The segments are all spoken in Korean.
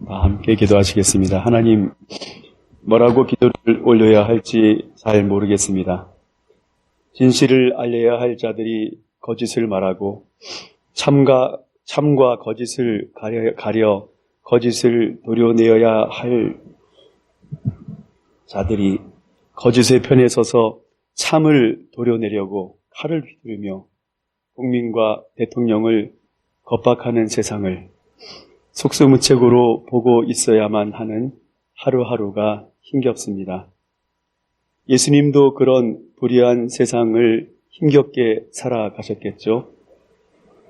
함께 기도하시겠습니다. 하나님, 뭐라고 기도를 올려야 할지 잘 모르겠습니다. 진실을 알려야 할 자들이 거짓을 말하고 참과 거짓을 가려 거짓을 도려내어야 할 자들이 거짓의 편에 서서 참을 도려내려고 칼을 휘두르며 국민과 대통령을 겁박하는 세상을 속수무책으로 보고 있어야만 하는 하루하루가 힘겹습니다. 예수님도 그런 불의한 세상을 힘겹게 살아가셨겠죠.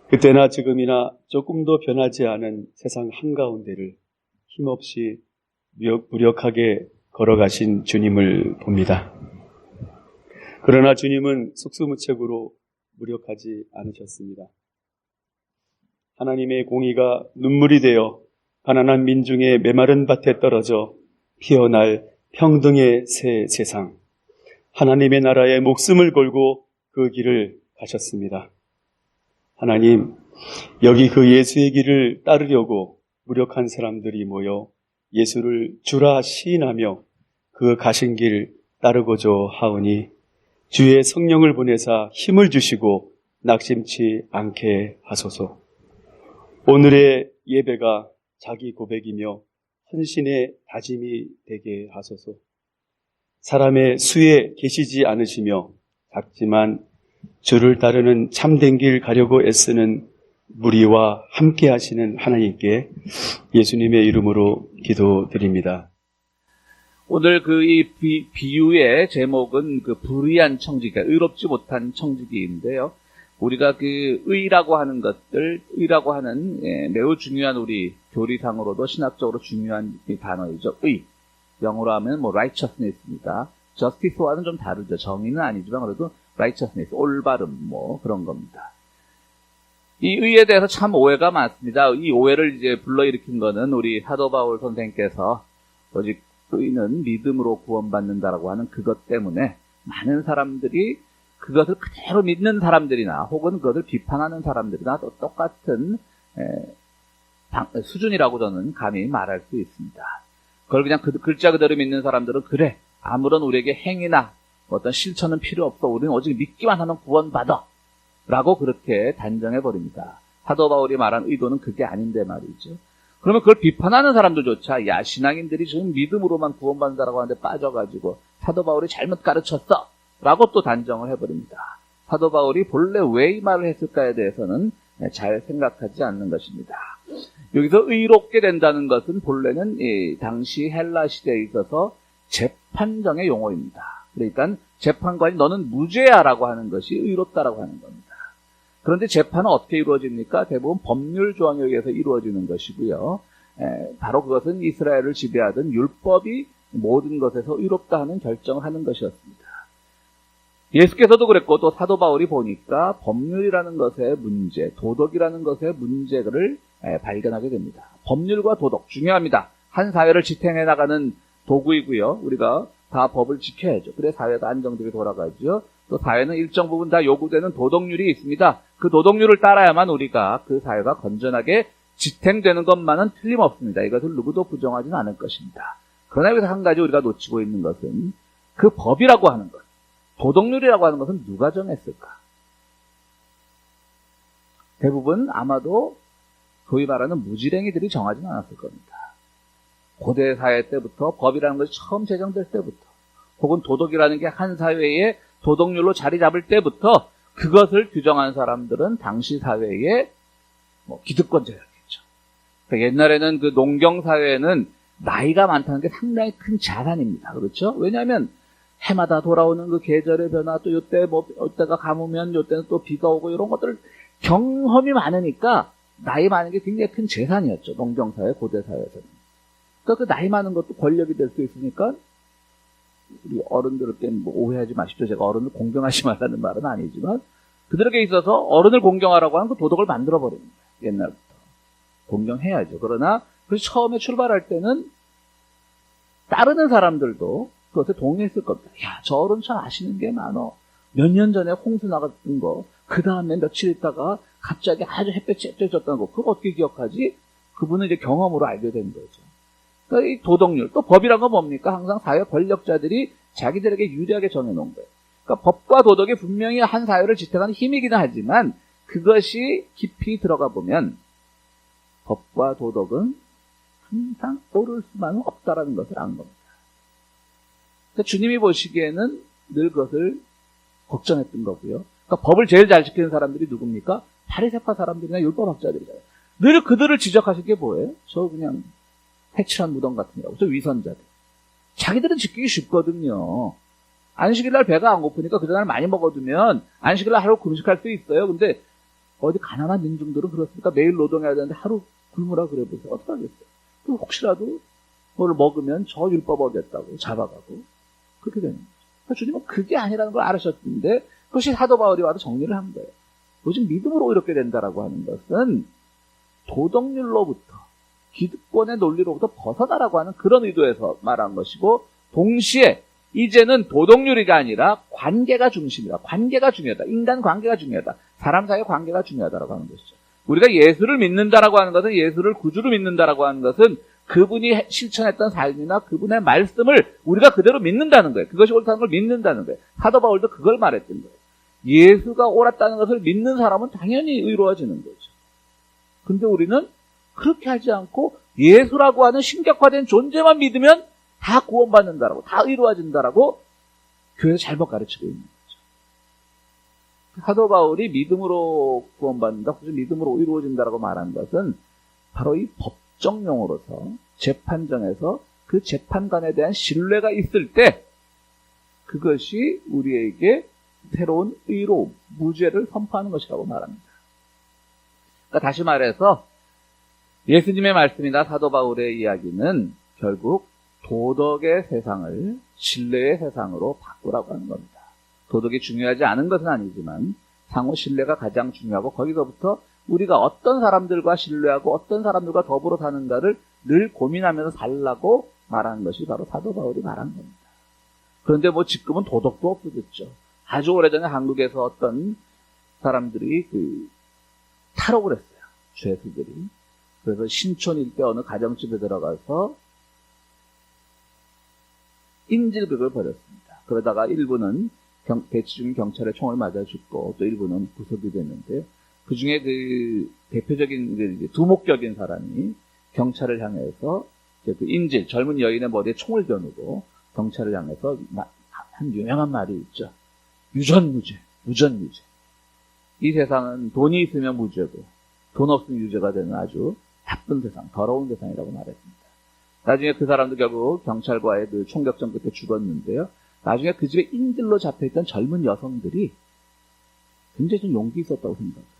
그때나 지금이나 조금도 변하지 않은 세상 한가운데를 힘없이 무력하게 걸어가신 주님을 봅니다. 그러나 주님은 속수무책으로 무력하지 않으셨습니다. 하나님의 공의가 눈물이 되어 가난한 민중의 메마른 밭에 떨어져 피어날 평등의 새 세상, 하나님의 나라에 목숨을 걸고 그 길을 가셨습니다. 하나님, 여기 그 예수의 길을 따르려고 무력한 사람들이 모여 예수를 주라 시인하며 그 가신 길 따르고자 하오니 주의 성령을 보내사 힘을 주시고 낙심치 않게 하소서. 오늘의 예배가 자기 고백이며 헌신의 다짐이 되게 하소서. 사람의 수에 계시지 않으시며 작지만 주를 따르는 참된 길 가려고 애쓰는 무리와 함께 하시는 하나님께 예수님의 이름으로 기도드립니다. 오늘 이 비유의 제목은 불의한 청지기, 그러니까 의롭지 못한 청지기인데요. 우리가 의라고 하는 것들, 의라고 하는 매우 중요한 우리 교리상으로도 신학적으로 중요한 단어이죠. 의. 영어로 하면 righteousness입니다. justice와는 좀 다르죠. 정의는 아니지만 그래도 righteousness, 올바름, 그런 겁니다. 이 의에 대해서 참 오해가 많습니다. 이 오해를 이제 불러일으킨 거는 우리 사도 바울 선생께서 오직 의는 믿음으로 구원받는다라고 하는 그것 때문에 많은 사람들이 그것을 그대로 믿는 사람들이나 혹은 그것을 비판하는 사람들이나 또 똑같은 수준이라고 저는 감히 말할 수 있습니다. 그걸 그냥 글자 그대로 믿는 사람들은 그래, 아무런 우리에게 행위나 어떤 실천은 필요 없어, 우리는 오직 믿기만 하면 구원받아 라고 그렇게 단정해버립니다. 사도 바울이 말한 의도는 그게 아닌데 말이죠. 그러면 그걸 비판하는 사람들조차 야, 신앙인들이 지금 믿음으로만 구원받는다라고 하는데 빠져가지고 사도 바울이 잘못 가르쳤어 라고 또 단정을 해버립니다. 사도 바울이 본래 왜 이 말을 했을까에 대해서는 잘 생각하지 않는 것입니다. 여기서 의롭게 된다는 것은 본래는 당시 헬라 시대에 있어서 재판정의 용어입니다. 그러니까 재판관이 너는 무죄야라고 하는 것이 의롭다라고 하는 겁니다. 그런데 재판은 어떻게 이루어집니까? 대부분 법률 조항에 의해서 이루어지는 것이고요. 바로 그것은 이스라엘을 지배하던 율법이 모든 것에서 의롭다 하는 결정을 하는 것이었습니다. 예수께서도 그랬고 또 사도 바울이 보니까 법률이라는 것의 문제, 도덕이라는 것의 문제를 발견하게 됩니다. 법률과 도덕 중요합니다. 한 사회를 지탱해 나가는 도구이고요. 우리가 다 법을 지켜야죠. 그래 사회가 안정되게 돌아가죠. 또 사회는 일정 부분 다 요구되는 도덕률이 있습니다. 그 도덕률을 따라야만 우리가 그 사회가 건전하게 지탱되는 것만은 틀림없습니다. 이것을 누구도 부정하지는 않을 것입니다. 그러나 여기서 한 가지 우리가 놓치고 있는 것은 그 법이라고 하는 것, 도덕률이라고 하는 것은 누가 정했을까? 대부분 아마도 소위 말하는 무지랭이들이 정하지는 않았을 겁니다. 고대 사회 때부터 법이라는 것이 처음 제정될 때부터 혹은 도덕이라는 게 한 사회의 도덕률로 자리 잡을 때부터 그것을 규정한 사람들은 당시 사회의 기득권자였겠죠. 그러니까 옛날에는 그 농경 사회는 나이가 많다는 게 상당히 큰 자산입니다. 그렇죠? 왜냐하면 해마다 돌아오는 그 계절의 변화, 또 요때 요때가 가무면 요때는 또 비가 오고 이런 것들 경험이 많으니까 나이 많은 게 굉장히 큰 재산이었죠. 농경사회, 고대사회에서는. 그러니까 그 나이 많은 것도 권력이 될 수 있으니까 우리 어른들께 오해하지 마십시오. 제가 어른을 공경하지 말라는 말은 아니지만 그들에게 있어서 어른을 공경하라고 하는 그 도덕을 만들어버리는 거예요. 옛날부터. 공경해야죠. 그러나 그 처음에 출발할 때는 따르는 사람들도 그것에 동의했을 겁니다. 야, 저 어른 참 아시는 게 많어. 몇 년 전에 홍수 나갔던 거, 그 다음에 며칠 있다가 갑자기 아주 햇볕이 쬐쬐졌다는 거, 그거 어떻게 기억하지? 그분은 이제 경험으로 알게 된 거죠. 그러니까 이 도덕률, 또 법이란 건 뭡니까? 항상 사회 권력자들이 자기들에게 유리하게 정해놓은 거예요. 그러니까 법과 도덕이 분명히 한 사회를 지탱하는 힘이기는 하지만 그것이 깊이 들어가 보면 법과 도덕은 항상 옳을 수만은 없다라는 것을 안 겁니다. 그러니까 주님이 보시기에는 늘 그것을 걱정했던 거고요. 그러니까 법을 제일 잘 지키는 사람들이 누굽니까? 바리새파 사람들이나 율법학자들이잖아요. 늘 그들을 지적하실 게 뭐예요? 저 그냥 해칠한 무덤 같으냐고. 저 위선자들. 자기들은 지키기 쉽거든요. 안식일날 배가 안 고프니까 그 전날 많이 먹어두면 안식일날 하루 금식할 수 있어요. 근데 어디 가난한 민중들은 그렇습니까? 매일 노동해야 되는데 하루 굶으라 그래 보세요. 어떡하겠어요? 그 혹시라도 그걸 먹으면 저 율법 어겼다고 잡아가고 그렇게 되는 거죠. 그러니까 주님은 그게 아니라는 걸 알으셨는데 그것이 사도 바울이 와서 정리를 한 거예요. 요즘 믿음으로 이렇게 된다라고 하는 것은 도덕률로부터 기득권의 논리로부터 벗어나라고 하는 그런 의도에서 말한 것이고 동시에 이제는 도덕률이가 아니라 관계가 중심이다. 관계가 중요하다. 인간 관계가 중요하다. 사람 사이의 관계가 중요하다라고 하는 것이죠. 우리가 예수를 믿는다라고 하는 것은 예수를 구주로 믿는다라고 하는 것은 그분이 실천했던 삶이나 그분의 말씀을 우리가 그대로 믿는다는 거예요. 그것이 옳다는 걸 믿는다는 거예요. 사도 바울도 그걸 말했던 거예요. 예수가 옳았다는 것을 믿는 사람은 당연히 의로워지는 거죠. 근데 우리는 그렇게 하지 않고 예수라고 하는 신격화된 존재만 믿으면 다 구원받는다라고, 다 의로워진다라고 교회에서 잘못 가르치고 있는 거죠. 사도 바울이 믿음으로 구원받는다, 혹시 믿음으로 의로워진다라고 말한 것은 바로 이 법정용어로서 재판정에서 그 재판관에 대한 신뢰가 있을 때 그것이 우리에게 새로운 의로움, 무죄를 선포하는 것이라고 말합니다. 그러니까 다시 말해서 예수님의 말씀이나 사도 바울의 이야기는 결국 도덕의 세상을 신뢰의 세상으로 바꾸라고 하는 겁니다. 도덕이 중요하지 않은 것은 아니지만 상호 신뢰가 가장 중요하고 거기서부터 우리가 어떤 사람들과 신뢰하고 어떤 사람들과 더불어 사는가를 늘 고민하면서 살라고 말하는 것이 바로 사도 바울이 말한 겁니다. 그런데 뭐 지금은 도덕도 없어졌죠. 아주 오래전에 한국에서 어떤 사람들이 탈옥을 했어요. 죄수들이. 그래서 신촌 일대 어느 가정집에 들어가서 인질극을 벌였습니다. 그러다가 일부는 배치 중 경찰에 총을 맞아 죽고 또 일부는 구속이 됐는데 그 중에 그 대표적인 두목격인 사람이 경찰을 향해서 그 인질 젊은 여인의 머리에 총을 겨누고 경찰을 향해서 한 유명한 말이 있죠. 유전무죄, 무전유죄. 이 세상은 돈이 있으면 무죄고 돈 없으면 유죄가 되는 아주 나쁜 세상, 더러운 세상이라고 말했습니다. 나중에 그 사람도 결국 경찰과의 그 총격전 끝에 죽었는데요. 나중에 그 집에 인질로 잡혀있던 젊은 여성들이 굉장히 좀 용기 있었다고 생각해요.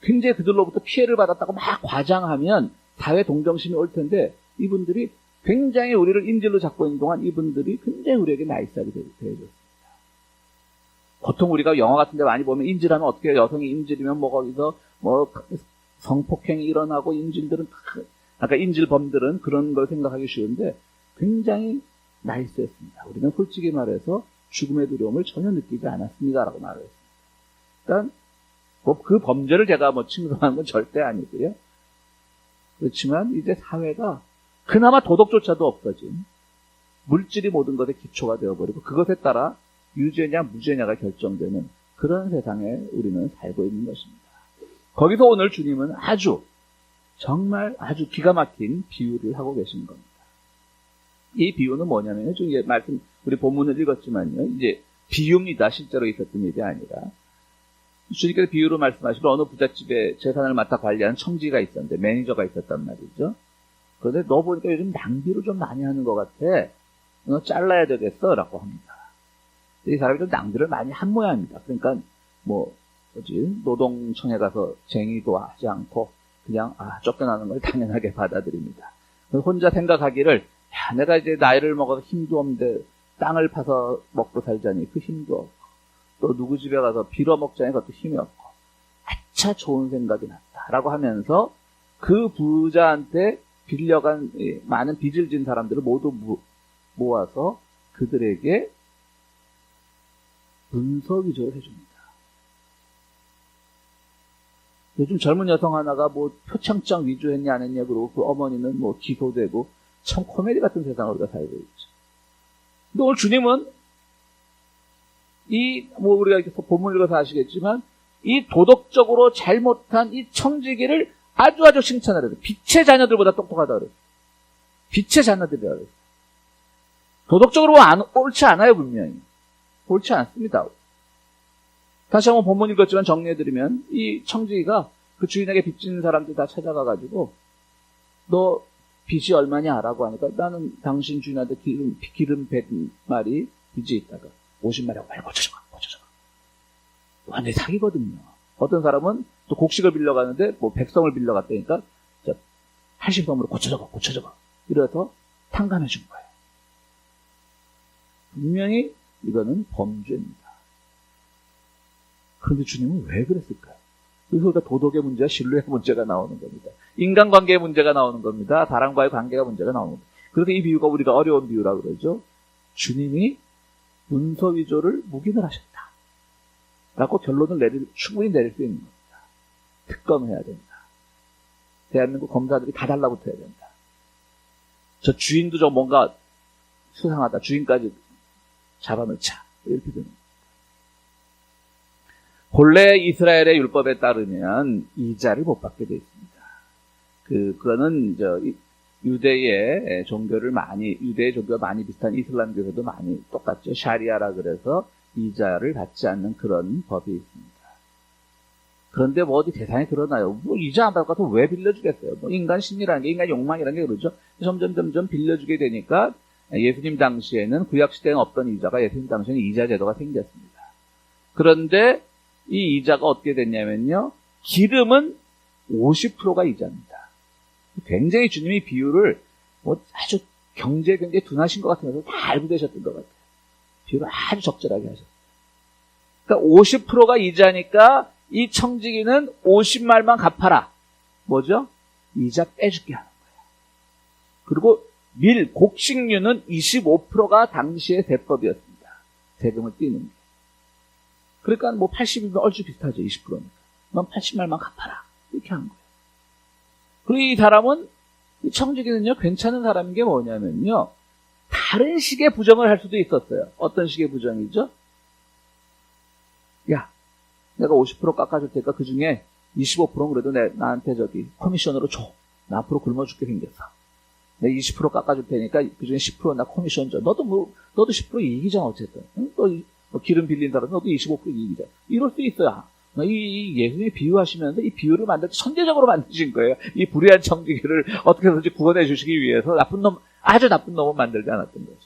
굉장히 그들로부터 피해를 받았다고 막 과장하면 사회 동정심이 올 텐데 이분들이 굉장히 우리를 인질로 잡고 있는 동안 이분들이 굉장히 우리에게 나이스하게 대해줬습니다. 보통 우리가 영화 같은 데 많이 보면 인질하면 어떻게 해요? 여성이 인질이면 뭐 거기서 뭐 성폭행이 일어나고 인질들은 아까 인질범들은 그런 걸 생각하기 쉬운데 굉장히 나이스했습니다. 우리는 솔직히 말해서 죽음의 두려움을 전혀 느끼지 않았습니다라고 말을 했습니다. 그러니까 그 범죄를 제가 뭐 칭송하는 건 절대 아니고요. 그렇지만 이제 사회가 그나마 도덕조차도 없어진 물질이 모든 것의 기초가 되어버리고 그것에 따라 유죄냐 무죄냐가 결정되는 그런 세상에 우리는 살고 있는 것입니다. 거기서 오늘 주님은 정말 아주 기가 막힌 비유를 하고 계신 겁니다. 이 비유는 뭐냐면 말씀 우리 본문을 읽었지만요. 이제 비유입니다. 실제로 있었던 일이 아니라 주님께서 비유로 말씀하시면 어느 부잣집에 재산을 맡아 관리하는 청지가 있었는데 매니저가 있었단 말이죠. 그런데 너 보니까 요즘 낭비를 좀 많이 하는 것 같아. 너 잘라야 되겠어? 라고 합니다. 이 사람이 좀 낭비를 많이 한 모양입니다. 그러니까 노동청에 가서 쟁의도 하지 않고 그냥 쫓겨나는 걸 당연하게 받아들입니다. 혼자 생각하기를 내가 이제 나이를 먹어서 힘도 없는데 땅을 파서 먹고 살자니 그 힘도 없고 또 누구 집에 가서 빌어먹자니 그것도 힘이 없고 아차 좋은 생각이 났다 라고 하면서 그 부자한테 빌려간 많은 빚을 진 사람들을 모두 모아서 그들에게 문서 위조를 해줍니다. 요즘 젊은 여성 하나가 뭐 표창장 위조했냐 안 했냐 그러고 그 어머니는 뭐 기소되고 참 코미디 같은 세상을 우리가 살고 있죠. 근데 오늘 주님은 뭐 우리가 이렇게 본문 읽어서 아시겠지만 이 도덕적으로 잘못한 이 청지기를 아주 칭찬을 해요. 빛의 자녀들보다 똑똑하다 그래요. 빛의 자녀들이라 그래요. 도덕적으로 옳지 않아요, 분명히. 옳지 않습니다. 다시 한번 본문 읽었지만 정리해드리면 이 청지기가 그 주인에게 빚진 사람들 다 찾아가가지고 너 빚이 얼마냐 라고 하니까 나는 당신 주인한테 기름 100마리 빚이 있다가 50마리하고 빨리 고쳐줘가. 완전히 사기거든요. 어떤 사람은 또 곡식을 빌려가는데 뭐 100성을 빌려갔다니까 80성으로 고쳐줘가. 이래서 탕감해 준 거예요. 분명히 이거는 범죄입니다. 그런데 주님은 왜 그랬을까요? 그래서 도덕의 문제와 신뢰의 문제가 나오는 겁니다. 인간관계의 문제가 나오는 겁니다. 사람과의 관계가 문제가 나오는 겁니다. 그래서 이 비유가 우리가 어려운 비유라 그러죠. 주님이 문서 위조를 묵인을 하셨다. 라고 결론을 충분히 내릴 수 있는 겁니다. 특검해야 된다. 대한민국 검사들이 다 달라붙어야 된다. 저 주인도 좀 뭔가 수상하다. 주인까지 잡아넣자. 이렇게 되는 겁니다. 본래 이스라엘의 율법에 따르면 이자를 못 받게 되어 있습니다. 그거는 유대의 종교가 많이 비슷한 이슬람교에서도 많이 똑같죠. 샤리아라 그래서 이자를 받지 않는 그런 법이 있습니다. 그런데 뭐 어디 세상에 드러나요? 뭐 이자 안 받고 왜 빌려주겠어요? 뭐 인간 심리라는 게, 인간 욕망이라는 게 그러죠. 점점 빌려주게 되니까 예수님 당시에는 구약시대에는 없던 이자가 예수님 당시에는 이자 제도가 생겼습니다. 그런데 이 이자가 어떻게 됐냐면요. 기름은 50%가 이자입니다. 굉장히 주님이 비유를 아주 경제에 굉장히 둔하신 것 같으면서 다 알고 계셨던 것 같아요. 비유를 아주 적절하게 하셨어요. 그러니까 50%가 이자니까 이 청지기는 50말만 갚아라. 뭐죠? 이자 빼줄게 하는 거예요. 그리고 곡식류는 25%가 당시의 세법이었습니다. 세금을 떼는 게. 그러니까 뭐 80이면 얼추 비슷하죠. 20%니까. 넌 80말만 갚아라. 이렇게 한 거예요. 그리고 이 사람은, 이 청지기는요, 괜찮은 사람인 게 뭐냐면요, 다른 식의 부정을 할 수도 있었어요. 어떤 식의 부정이죠? 야, 내가 50% 깎아줄 테니까 그 중에 25%는 그래도 나한테 커미션으로 줘. 나 앞으로 굶어 죽게 생겼어. 내가 20% 깎아줄 테니까 그 중에 10% 나 커미션 줘. 너도 10% 이익이잖아, 어쨌든. 응? 너 기름 빌린 사람 너도 25% 이익이잖아. 이럴 수 있어요. 이 예수님이 비유하시면서 이 비유를 만들 때 천재적으로 만드신 거예요. 이 불의한 청지기를 어떻게 해서든지 구원해 주시기 위해서 아주 나쁜 놈은 만들지 않았던 거죠.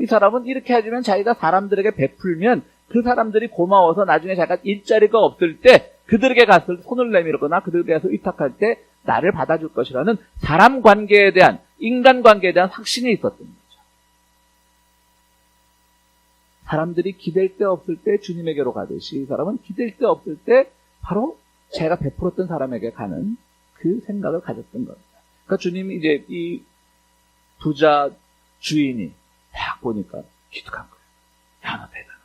이 사람은 이렇게 해주면 자기가 사람들에게 베풀면 그 사람들이 고마워서 나중에 자기가 일자리가 없을 때 그들에게 가서 손을 내밀거나 그들에게 가서 위탁할 때 나를 받아줄 것이라는 사람 관계에 대한, 인간 관계에 대한 확신이 있었던 거죠. 사람들이 기댈 데 없을 때 주님에게로 가듯이 이 사람은 기댈 데 없을 때 바로 제가 베풀었던 사람에게 가는 그 생각을 가졌던 겁니다. 그러니까 주님이 이제 이 부자 주인이 딱 보니까 기특한 거예요. 야, 너 대단하다.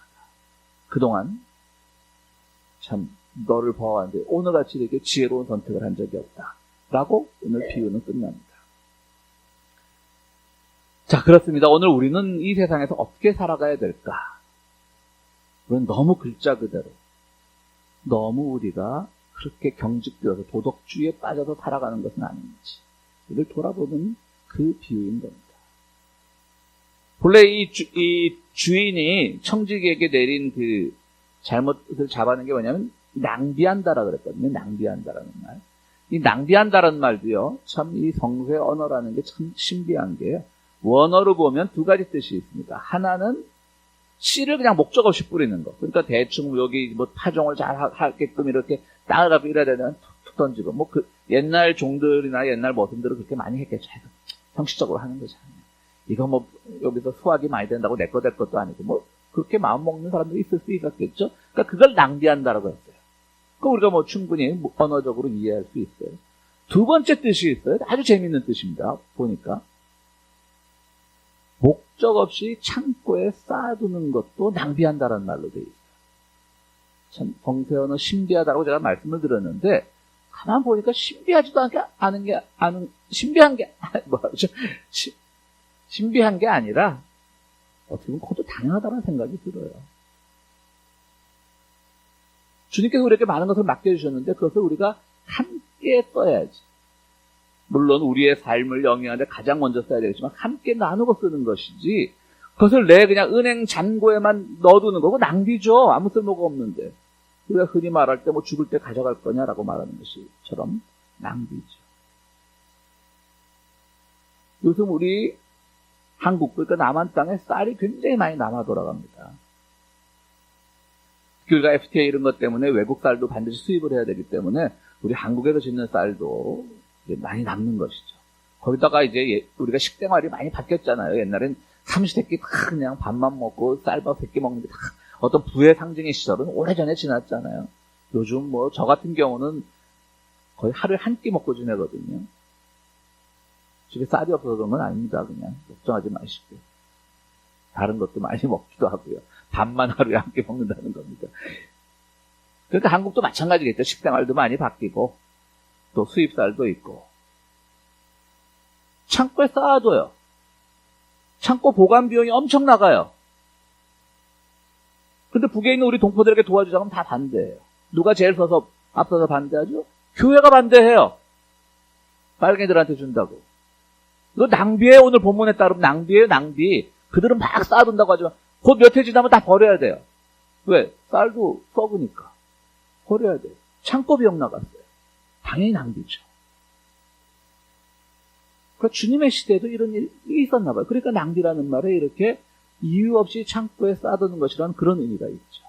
그동안 참 너를 보아왔는데 오늘같이 이렇게 지혜로운 선택을 한 적이 없다. 라고 오늘 비유는 끝납니다. 자, 그렇습니다. 오늘 우리는 이 세상에서 어떻게 살아가야 될까? 우리는 너무 글자 그대로, 너무 우리가 그렇게 경직되어서 도덕주의에 빠져서 살아가는 것은 아닌지, 이를 돌아보는 그 비유인 겁니다. 본래 이 주인이 청지기에게 내린 그 잘못을 잡아낸 게 뭐냐면, 낭비한다라 그랬거든요. 낭비한다라는 말. 이 낭비한다라는 말도요, 참 이 성서의 언어라는 게 참 신비한 게요. 원어로 보면 두 가지 뜻이 있습니다. 하나는 씨를 그냥 목적 없이 뿌리는 거. 그러니까 대충 여기 뭐 파종을 잘 하게끔 이렇게 땅을 이래야 되면 툭툭 던지고, 뭐 그 옛날 종들이나 옛날 머슴들은 그렇게 많이 했겠죠. 형식적으로 하는 거잖아요. 이거 뭐 여기서 수확이 많이 된다고 내 거 될 것도 아니고, 뭐 그렇게 마음 먹는 사람들이 있을 수 있었겠죠. 그러니까 그걸 낭비한다라고 했어요. 그 우리가 뭐 충분히 언어적으로 이해할 수 있어요. 두 번째 뜻이 있어요. 아주 재밌는 뜻입니다. 보니까. 목적 없이 창고에 쌓아두는 것도 낭비한다라는 말로 되어 있어요. 참 정세현은 신비하다고 제가 말씀을 드렸는데 가만 보니까 신비하지도 신비한 게 뭐죠? 신비한 게 아니라 어떻게 보면 그것도 당연하다는 생각이 들어요. 주님께서 우리에게 많은 것을 맡겨주셨는데 그것을 우리가 함께 써야지. 물론 우리의 삶을 영위하는데 가장 먼저 써야 되겠지만 함께 나누고 쓰는 것이지 그것을 내 그냥 은행 잔고에만 넣어두는 거고 낭비죠. 아무 쓸모가 없는데. 우리가 흔히 말할 때 뭐 죽을 때 가져갈 거냐라고 말하는 것처럼 낭비죠. 요즘 우리 한국, 그러니까 남한 땅에 쌀이 굉장히 많이 남아 돌아갑니다. 우리가 FTA 이런 것 때문에 외국 쌀도 반드시 수입을 해야 되기 때문에 우리 한국에서 짓는 쌀도 이제 많이 남는 것이죠. 거기다가 이제 우리가 식생활이 많이 바뀌었잖아요. 옛날엔 삼시세끼 다 그냥 밥만 먹고 쌀밥 100개 먹는 게 다 어떤 부의 상징의 시절은 오래전에 지났잖아요. 요즘 뭐 저 같은 경우는 거의 하루에 한 끼 먹고 지내거든요. 집에 쌀이 없어서 그런 건 아닙니다. 그냥 걱정하지 마시고 다른 것도 많이 먹기도 하고요. 밥만 하루에 한 끼 먹는다는 겁니다. 그러니까 한국도 마찬가지겠죠. 식생활도 많이 바뀌고 또 수입쌀도 있고 창고에 쌓아둬요. 창고 보관 비용이 엄청 나가요. 근데 북에 있는 우리 동포들에게 도와주자면 다 반대해요. 누가 제일 앞서서 반대하죠? 교회가 반대해요. 빨갱이들한테 준다고. 이거 낭비예요. 오늘 본문에 따르면 낭비예요. 낭비. 그들은 막 쌓아둔다고 하지만 곧 몇 해 지나면 다 버려야 돼요. 왜? 쌀도 썩으니까. 버려야 돼요. 창고 비용 나갔어요. 당연히 낭비죠. 그러니까 주님의 시대에도 이런 일이 있었나 봐요. 그러니까 낭비라는 말에 이렇게 이유 없이 창고에 쌓아두는 것이라는 그런 의미가 있죠.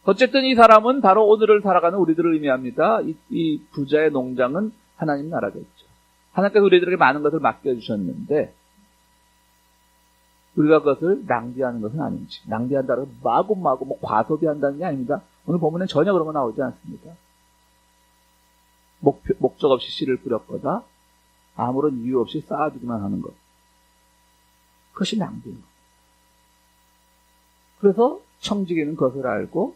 어쨌든 이 사람은 바로 오늘을 살아가는 우리들을 의미합니다. 이 부자의 농장은 하나님 나라겠죠. 하나님께서 우리들에게 많은 것을 맡겨주셨는데 우리가 그것을 낭비하는 것은 아닌지. 낭비한다는 건 마구마구 과소비한다는 게 아닙니다. 오늘 본문엔 전혀 그런 거 나오지 않습니다. 목적 없이 씨를 뿌렸거나 아무런 이유 없이 쌓아두기만 하는 것. 그것이 낭비인 겁니다. 그래서 청지기는 그것을 알고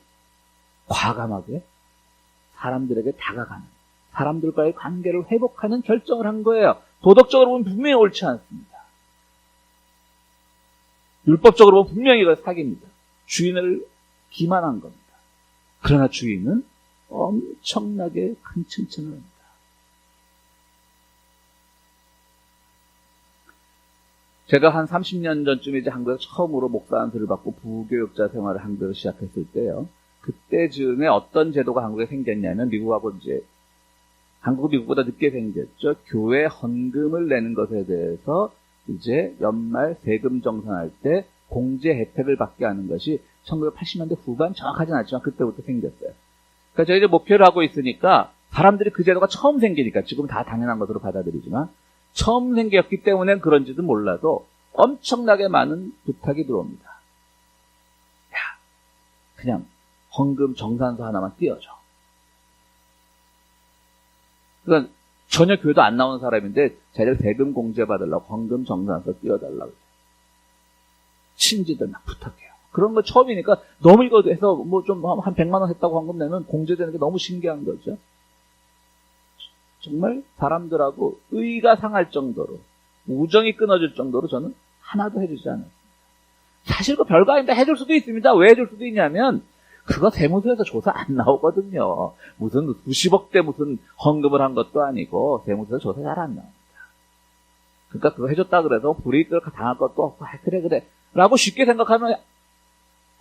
과감하게 사람들에게 다가가는, 사람들과의 관계를 회복하는 결정을 한 거예요. 도덕적으로 보면 분명히 옳지 않습니다. 율법적으로 보면 분명히 이거 사기입니다. 주인을 기만한 겁니다. 그러나 주인은 엄청나게 큰 칭찬을 합니다. 제가 한 30년 전쯤에 이제 한국에서 처음으로 목사 안수를 받고 부교육자 생활을 한국에서 시작했을 때요. 그때 즈음에 어떤 제도가 한국에 생겼냐면 미국하고 이제 한국은 미국보다 늦게 생겼죠. 교회 헌금을 내는 것에 대해서 이제 연말 세금 정산할 때 공제 혜택을 받게 하는 것이 1980년대 후반 정확하진 않지만 그때부터 생겼어요. 그러니까 저희 이제 목표를 하고 있으니까 사람들이 그 제도가 처음 생기니까 지금 다 당연한 것으로 받아들이지만 처음 생겼기 때문에 그런지도 몰라도 엄청나게 많은 부탁이 들어옵니다. 야, 그냥 헌금 정산서 하나만 띄워줘. 그러니까 전혀 교회도 안 나오는 사람인데 자기를 세금 공제 받으려고 헌금 정산서 띄워달라고 친지들 막 부탁해요. 그런 거 처음이니까 너무 이거 해서 뭐 좀 한 100만 원 했다고 헌금 내면 공제되는 게 너무 신기한 거죠. 정말 사람들하고 의가 상할 정도로 우정이 끊어질 정도로 저는 하나도 해주지 않았습니다. 사실 그 별거 아닌데 해줄 수도 있습니다. 왜 해줄 수도 있냐면 그거 세무서에서 조사 안 나오거든요. 무슨 수십억대 무슨 헌금을 한 것도 아니고 세무서에서 조사 잘 안 나옵니다. 그러니까 그거 해줬다 그래서 불이익을 당할 것도 없고 그래 라고 쉽게 생각하면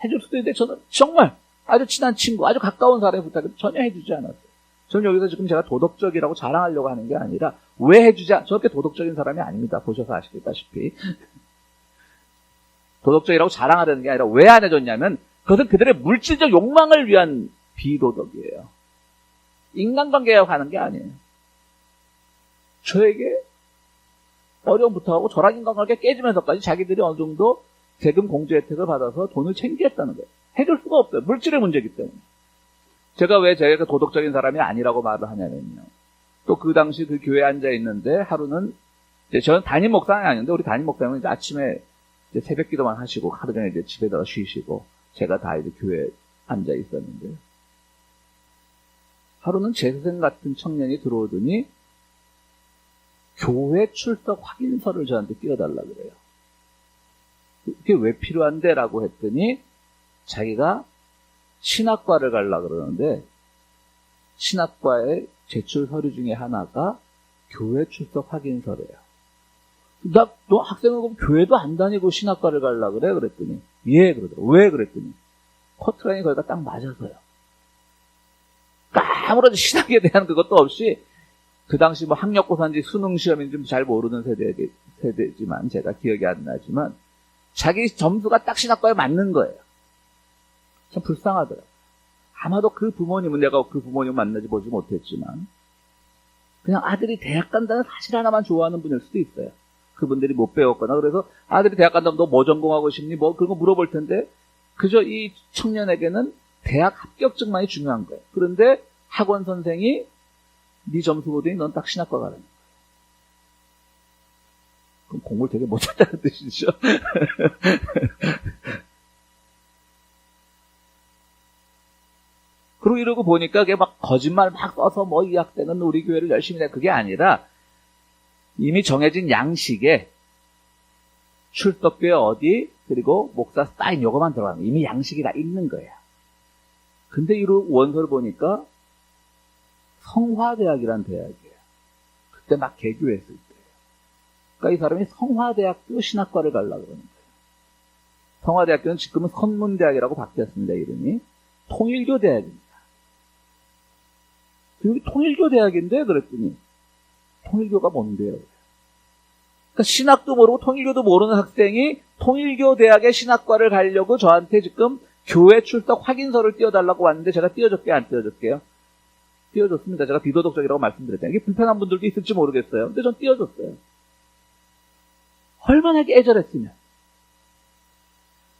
해줄 수도 있는데 저는 정말 아주 친한 친구, 아주 가까운 사람의 부탁을 전혀 해주지 않았어요. 저는 여기서 지금 제가 도덕적이라고 자랑하려고 하는 게 아니라 왜 해주지 저렇게 도덕적인 사람이 아닙니다. 보셔서 아시다시피 도덕적이라고 자랑하려는 게 아니라 왜 안 해줬냐면 그것은 그들의 물질적 욕망을 위한 비도덕이에요. 인간관계에 가는 게 아니에요. 저에게 어려움 부탁하고 저랑 인간관계 깨지면서까지 자기들이 어느 정도 세금 공제 혜택을 받아서 돈을 챙기겠다는 거예요. 해줄 수가 없어요. 물질의 문제이기 때문에. 제가 왜 제가 도덕적인 사람이 아니라고 말을 하냐면요. 또 그 당시 그 교회에 앉아 있는데 하루는 이제 저는 담임 목사는 아닌데 우리 담임 목사님은 이제 아침에 이제 새벽 기도만 하시고 하루 종일 이제 집에다가 쉬시고 제가 다 이제 교회 앉아 있었는데요. 하루는 재수생 같은 청년이 들어오더니 교회 출석 확인서를 저한테 띄워달라 그래요. 그게 왜 필요한데? 라고 했더니 자기가 신학과를 가려고 그러는데 신학과의 제출 서류 중에 하나가 교회 출석 확인서래요. 너 학생하고 교회도 안 다니고 신학과를 가려고 그래? 그랬더니 예 그러더라고요. 왜? 그랬더니 커트라인이 거기가 딱 맞아서요. 아무런 신학에 대한 그것도 없이 그 당시 뭐 학력고사인지 수능시험인지 잘 모르는 세대지만 제가 기억이 안 나지만 자기 점수가 딱 신학과에 맞는 거예요. 참 불쌍하더라고요. 아마도 그 부모님은 내가 그 부모님 만나지 보지 못했지만 그냥 아들이 대학 간다는 사실 하나만 좋아하는 분일 수도 있어요. 그분들이 못 배웠거나 그래서 아들이 대학 간다면 너 뭐 전공하고 싶니? 뭐 그런 거 물어볼 텐데 그저 이 청년에게는 대학 합격증만이 중요한 거예요. 그런데 학원 선생이 네 점수 보더니 넌 딱 신학과 가라는 거예요. 그럼 공부를 되게 못했다는 뜻이죠. 그리고 이러고 보니까 그게 막 거짓말 막 써서 뭐 이 학생은 우리 교회를 열심히 해. 그게 아니라 이미 정해진 양식에 출석교회 어디 그리고 목사 사인 요거만 들어가는 이미 양식이 다 있는 거예요. 근데 이 원서를 보니까 성화대학이란 대학이에요. 그때 막 개교했을 때예요. 그러니까 이 사람이 성화대학교 신학과를 가려고 그러는 거예요. 성화대학교는 지금은 선문대학이라고 바뀌었습니다. 이름이. 통일교대학입니다. 여기 통일교대학인데 그랬더니 통일교가 뭔데요? 그러니까 신학도 모르고 통일교도 모르는 학생이 통일교대학의 신학과를 가려고 저한테 지금 교회 출석 확인서를 띄워달라고 왔는데 제가 띄워줄게요? 안 띄워줄게요? 띄워줬습니다. 제가 비도덕적이라고 말씀드렸잖아요. 이게 불편한 분들도 있을지 모르겠어요. 근데 전 띄워줬어요. 얼마나 애절했으면.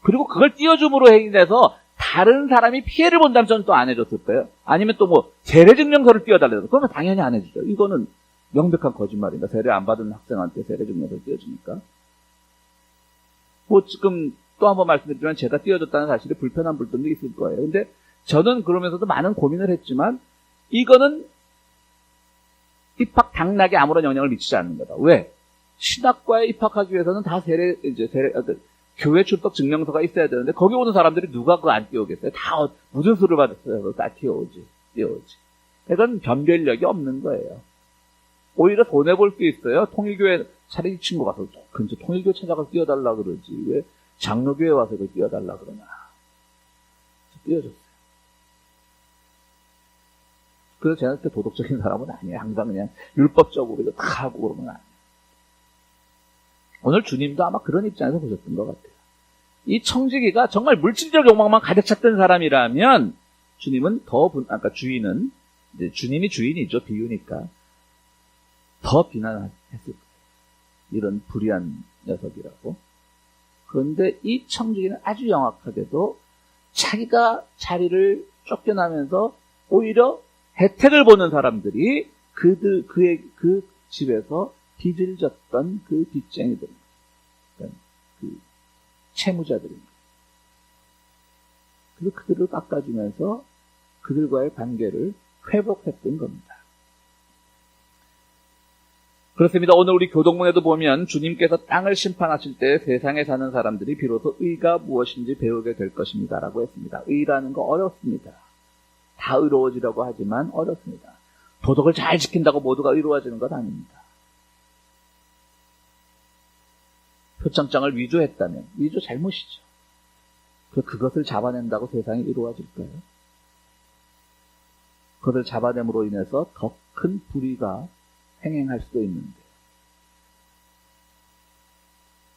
그리고 그걸 띄워줌으로 인해서 다른 사람이 피해를 본다면 저는 또 안 해줬을 거예요. 아니면 또 뭐 세례증명서를 띄워달래요. 그러면 당연히 안 해주죠. 이거는 명백한 거짓말입니다. 세례 안 받은 학생한테 세례증명서를 띄워주니까. 뭐 지금 또 한 번 말씀드리지만 제가 띄워줬다는 사실에 불편한 분들도 있을 거예요. 근데 저는 그러면서도 많은 고민을 했지만 이거는 입학 당락에 아무런 영향을 미치지 않는 거다. 왜? 신학과에 입학하기 위해서는 다 교회 출석 증명서가 있어야 되는데 거기 오는 사람들이 누가 그거 안 띄우겠어요? 다 무슨 수를 받았어요? 다 띄워오지. 이건 변별력이 없는 거예요. 오히려 손해볼 수 있어요. 통일교회 차라리 이 친구 가서 근처 통일교 찾아가서 띄워달라 그러지. 왜 장로교회 와서 그걸 띄워달라 그러나. 띄워줬어요. 그래서 제가 그렇게 도덕적인 사람은 아니에요. 항상 그냥 율법적으로 이거 다 하고 그러면 아니에요. 오늘 주님도 아마 그런 입장에서 보셨던 것 같아요. 이 청지기가 정말 물질적 욕망만 가득 찼던 사람이라면 주님은 아까 주인은 이제 주님이 주인이죠. 비유니까 더 비난했을 거예요. 이런 불의한 녀석이라고. 그런데 이 청지기는 아주 영악하게도 자기가 자리를 쫓겨나면서 오히려 혜택을 보는 사람들이 그의 그 집에서 빚을 졌던 그 빚쟁이들, 그 채무자들입니다. 그리고 그들을 깎아주면서 그들과의 관계를 회복했던 겁니다. 그렇습니다. 오늘 우리 교동문에도 보면 주님께서 땅을 심판하실 때 세상에 사는 사람들이 비로소 의가 무엇인지 배우게 될 것입니다. 라고 했습니다. 의라는 거 어렵습니다. 다 의로워지려고 하지만 어렵습니다. 도덕을 잘 지킨다고 모두가 의로워지는 건 아닙니다. 표창장을 위조했다면 위조 잘못이죠. 그것을 잡아낸다고 세상이 이루어질까요? 그것을 잡아냄으로 인해서 더 큰 불의가 행행할 수도 있는데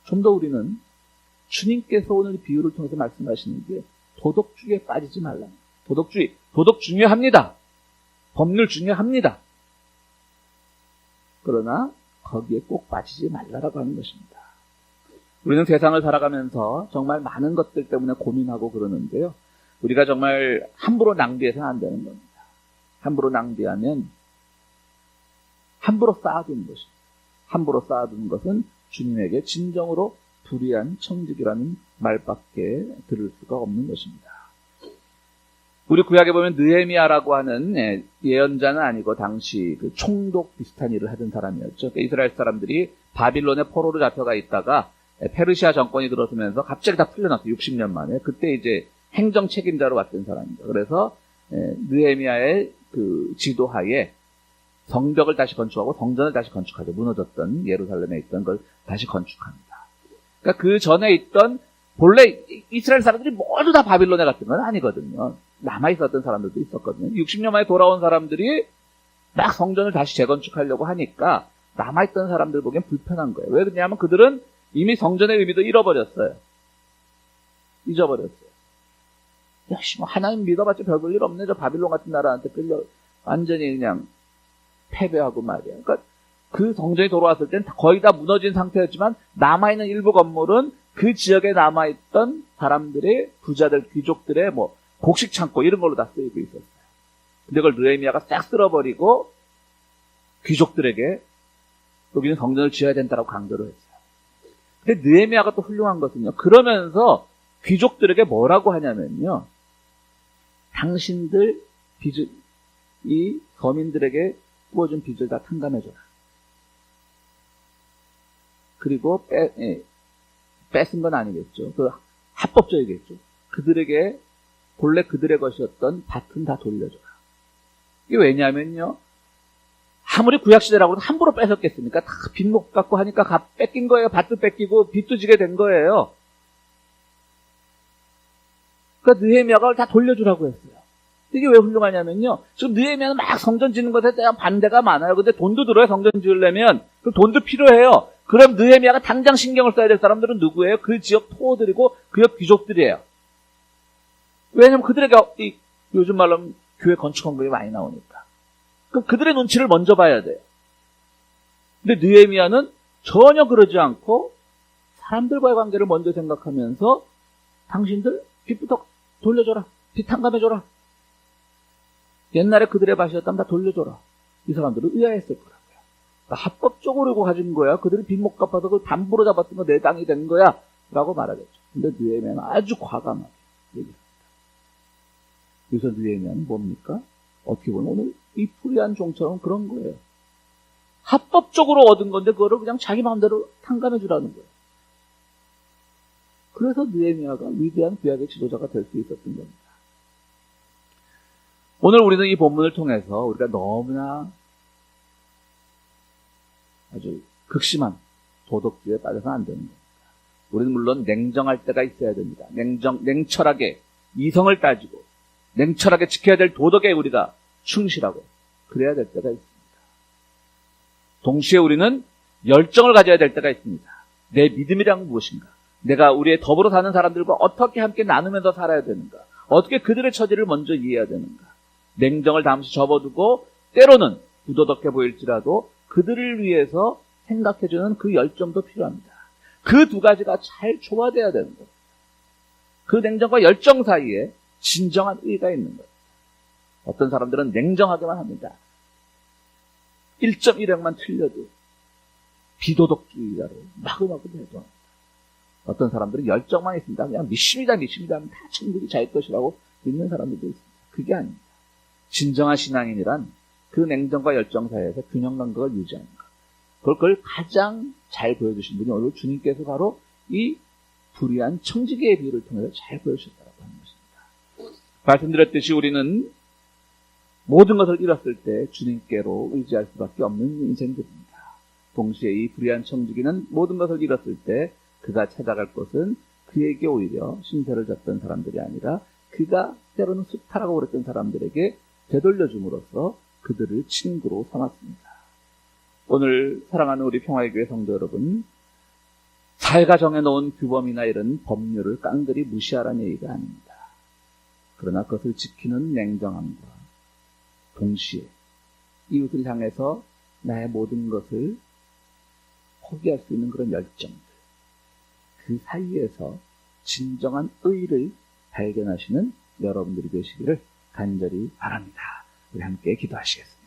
좀 더 우리는 주님께서 오늘 비유를 통해서 말씀하시는 게 도덕주의에 빠지지 말라. 도덕 중요합니다. 법률 중요합니다. 그러나 거기에 꼭 빠지지 말라라고 하는 것입니다. 우리는 세상을 살아가면서 정말 많은 것들 때문에 고민하고 그러는데요. 우리가 정말 함부로 낭비해서는 안 되는 겁니다. 함부로 낭비하면 함부로 쌓아두는 것입니다. 함부로 쌓아두는 것은 주님에게 진정으로 불의한 청직이라는 말밖에 들을 수가 없는 것입니다. 우리 구약에 보면 느헤미야라고 하는 예언자는 아니고 당시 그 총독 비슷한 일을 하던 사람이었죠. 그러니까 이스라엘 사람들이 바빌론의 포로로 잡혀가 있다가 페르시아 정권이 들어서면서 갑자기 다 풀려났어요. 60년 만에. 그때 이제 행정 책임자로 왔던 사람입니다. 그래서 느헤미야의 그 지도하에 성벽을 다시 건축하고 성전을 다시 건축하죠. 무너졌던 예루살렘에 있던 걸 다시 건축합니다. 그러니까 그 전에 있던 본래 이스라엘 사람들이 모두 다 바빌론에 갔던 건 아니거든요. 남아있었던 사람들도 있었거든요. 60년 만에 돌아온 사람들이 막 성전을 다시 재건축하려고 하니까 남아있던 사람들 보기엔 불편한 거예요. 왜 그러냐면 그들은 이미 성전의 의미도 잃어버렸어요. 잊어버렸어요. 야, 뭐 하나님 믿어봤자 별 볼 일 없네. 저 바빌론 같은 나라한테 끌려 완전히 그냥 패배하고 말이야. 그러니까 그 성전이 돌아왔을 땐 거의 다 무너진 상태였지만 남아있는 일부 건물은 그 지역에 남아있던 사람들의 부자들, 귀족들의 뭐 곡식 창고 이런 걸로 다 쓰이고 있었어요. 근데 그걸 느헤미야가 싹 쓸어버리고 귀족들에게 여기는 성전을 지어야 된다라고 강조를 했어요. 근데 느헤미야가 또 훌륭한 것은요. 그러면서 귀족들에게 뭐라고 하냐면요. 당신들 빚을, 이 서민들에게 부어준 빚을 다 탕감해줘라. 그리고 뺏은 건 아니겠죠. 그 합법적이겠죠. 그들에게 본래 그들의 것이었던 밭은 다 돌려줘라. 이게 왜냐면요. 아무리 구약시대라고 해도 함부로 뺏었겠습니까? 다 빚 못 갚고 하니까 뺏긴 거예요. 밭도 뺏기고 빚도 지게 된 거예요. 그러니까 느헤미야가 다 돌려주라고 했어요. 이게 왜 훌륭하냐면요. 지금 느헤미야는 막 성전 짓는 것에 대한 반대가 많아요. 근데 돈도 들어요. 성전 지으려면. 그 돈도 필요해요. 그럼 느헤미야가 당장 신경을 써야 될 사람들은 누구예요? 그 지역 토호들이고 그 지역 귀족들이에요. 왜냐면 그들에게 요즘 말로 하면 교회 건축 헌금이 많이 나오니까. 그럼 그들의 눈치를 먼저 봐야 돼요. 근데 느헤미야는 전혀 그러지 않고 사람들과의 관계를 먼저 생각하면서 당신들 빚부터 돌려줘라. 빚 탕감해줘라. 옛날에 그들의 밭이었다면 다 돌려줘라. 이 사람들은 의아했을 거라고요. 그러니까 합법적으로 가진 거야. 그들이 빚 못 갚아서 그 담보로 잡았던 거 내 땅이 된 거야. 라고 말하겠죠. 근데 느헤미야는 아주 과감하게 얘기합니다. 그래서 느헤미야는 뭡니까? 어떻게 보면 오늘 이 불의한 종처럼 그런 거예요. 합법적으로 얻은 건데 그거를 그냥 자기 마음대로 탕감해 주라는 거예요. 그래서 느헤미야가 위대한 구약의 지도자가 될 수 있었던 겁니다. 오늘 우리는 이 본문을 통해서 우리가 너무나 아주 극심한 도덕주의에 빠져서는 안 되는 겁니다. 우리는 물론 냉정할 때가 있어야 됩니다. 냉철하게 이성을 따지고 냉철하게 지켜야 될 도덕에 우리가 충실하고 그래야 될 때가 있습니다. 동시에 우리는 열정을 가져야 될 때가 있습니다. 내 믿음이란 무엇인가? 내가 우리의 더불어 사는 사람들과 어떻게 함께 나누면서 살아야 되는가? 어떻게 그들의 처지를 먼저 이해해야 되는가? 냉정을 잠시 접어두고 때로는 부도덕해 보일지라도 그들을 위해서 생각해주는 그 열정도 필요합니다. 그 두 가지가 잘 조화돼야 되는 겁니다. 그 냉정과 열정 사이에 진정한 의의가 있는 거예요. 어떤 사람들은 냉정하게만 합니다. 1.1행만 틀려도 비도덕주의자로 마구마구 대도합니다. 어떤 사람들은 열정만 있습니다. 그냥 믿습니다 하면 다 천국이 자기 것이라고 믿는 사람들도 있습니다. 그게 아닙니다. 진정한 신앙인이란 그 냉정과 열정 사이에서 균형 감각을 유지하는 것. 그걸 가장 잘 보여주신 분이 오늘 주님께서 바로 이 불의한 청지기의 비유를 통해서 잘 보여주셨다고 하는 것입니다. 말씀드렸듯이 우리는 모든 것을 잃었을 때 주님께로 의지할 수밖에 없는 인생들입니다. 동시에 이 불의한 청지기는 모든 것을 잃었을 때 그가 찾아갈 곳은 그에게 오히려 신세를 졌던 사람들이 아니라 그가 때로는 수탈하고 그랬던 사람들에게 되돌려줌으로써 그들을 친구로 삼았습니다. 오늘 사랑하는 우리 평화의교회 성도 여러분, 사회가 정해놓은 규범이나 이런 법률을 깡그리 무시하라는 얘기가 아닙니다. 그러나 그것을 지키는 냉정함과 동시에 이웃을 향해서 나의 모든 것을 포기할 수 있는 그런 열정들, 그 사이에서 진정한 의의를 발견하시는 여러분들이 되시기를 간절히 바랍니다. 우리 함께 기도하시겠습니다.